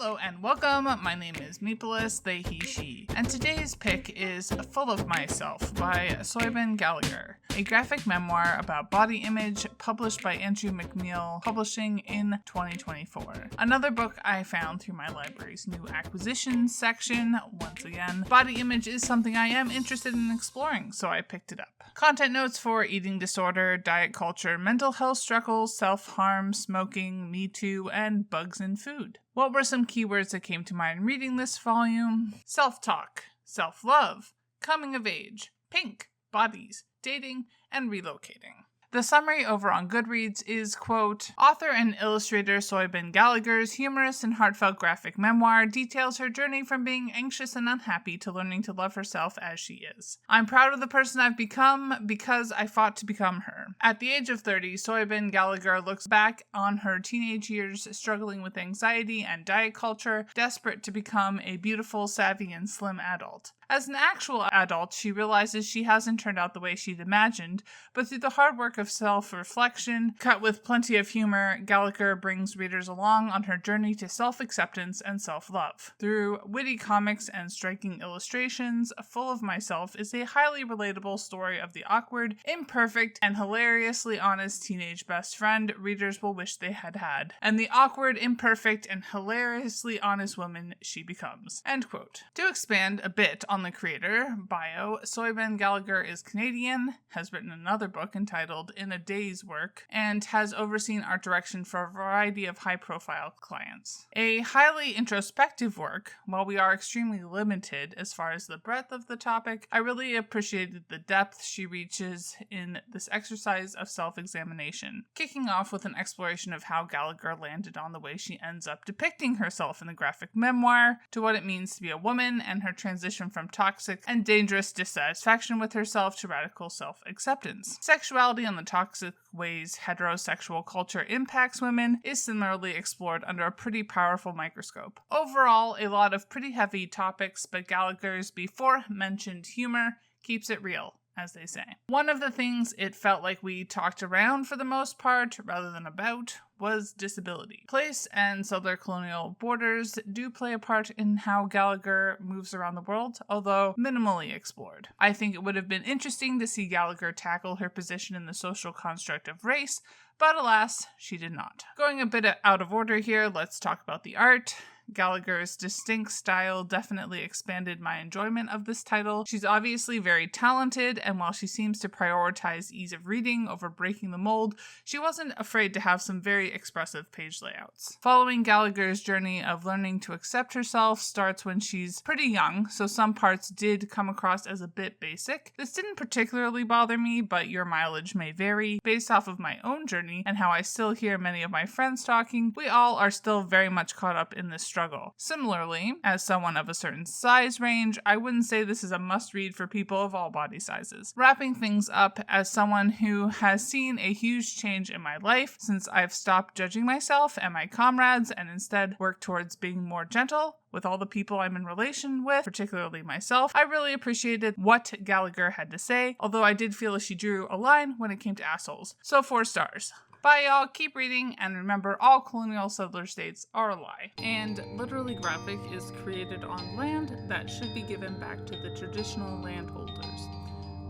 Hello and welcome. My name is Meepolis, they, he, she, and today's pick is Full of Myself by Siobhán Gallagher, a graphic memoir about body image published by Andrew McNeill Publishing in 2024. Another book I found through my library's new acquisitions section. Once again, body image is something I am interested in exploring, so I picked it up. Content notes for eating disorder, diet culture, mental health struggles, self-harm, smoking, Me Too, and bugs in food. What were some keywords that came to mind reading this volume? Self-talk, self-love, coming of age, pink, bodies, dating, and relocating. The summary over on Goodreads is, quote, author and illustrator Siobhán Gallagher's humorous and heartfelt graphic memoir details her journey from being anxious and unhappy to learning to love herself as she is. I'm proud of the person I've become because I fought to become her. At the age of 30, Siobhán Gallagher looks back on her teenage years struggling with anxiety and diet culture, desperate to become a beautiful, savvy, and slim adult. As an actual adult, she realizes she hasn't turned out the way she'd imagined, but through the hard work of self-reflection, cut with plenty of humor, Gallagher brings readers along on her journey to self-acceptance and self-love. Through witty comics and striking illustrations, Full of Myself is a highly relatable story of the awkward, imperfect, and hilariously honest teenage best friend readers will wish they had had, and the awkward, imperfect, and hilariously honest woman she becomes. End quote. To expand a bit on the creator bio, Siobhán Gallagher is Canadian, has written another book entitled In a Day's Work, and has overseen art direction for a variety of high-profile clients. A highly introspective work. While we are extremely limited as far as the breadth of the topic, I really appreciated the depth she reaches in this exercise of self-examination, kicking off with an exploration of how Gallagher landed on the way she ends up depicting herself in the graphic memoir, to what it means to be a woman and her transition from toxic and dangerous dissatisfaction with herself to radical self-acceptance. Sexuality and the toxic ways heterosexual culture impacts women is similarly explored under a pretty powerful microscope. Overall, a lot of pretty heavy topics, but Gallagher's before-mentioned humor keeps it real, as they say. One of the things it felt like we talked around for the most part, rather than about, was disability. Place and settler colonial borders do play a part in how Gallagher moves around the world, although minimally explored. I think it would have been interesting to see Gallagher tackle her position in the social construct of race, but alas, she did not. Going a bit out of order here, let's talk about the art. Gallagher's distinct style definitely expanded my enjoyment of this title. She's obviously very talented, and while she seems to prioritize ease of reading over breaking the mold, she wasn't afraid to have some very expressive page layouts. Following Gallagher's journey of learning to accept herself starts when she's pretty young, so some parts did come across as a bit basic. This didn't particularly bother me, but your mileage may vary. Based off of my own journey and how I still hear many of my friends talking, we all are still very much caught up in this struggle. Similarly, as someone of a certain size range, I wouldn't say this is a must-read for people of all body sizes. Wrapping things up, as someone who has seen a huge change in my life since I've stopped judging myself and my comrades and instead worked towards being more gentle with all the people I'm in relation with, particularly myself, I really appreciated what Gallagher had to say, although I did feel she drew a line when it came to assholes. So 4 stars. Bye y'all, keep reading, and remember all colonial settler states are a lie. And Literally Graphic is created on land that should be given back to the traditional landholders,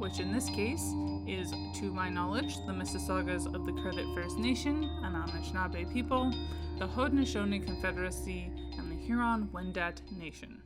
which in this case is, to my knowledge, the Mississaugas of the Credit First Nation, an Anishinaabe people, the Haudenosaunee Confederacy, and the Huron-Wendat Nation.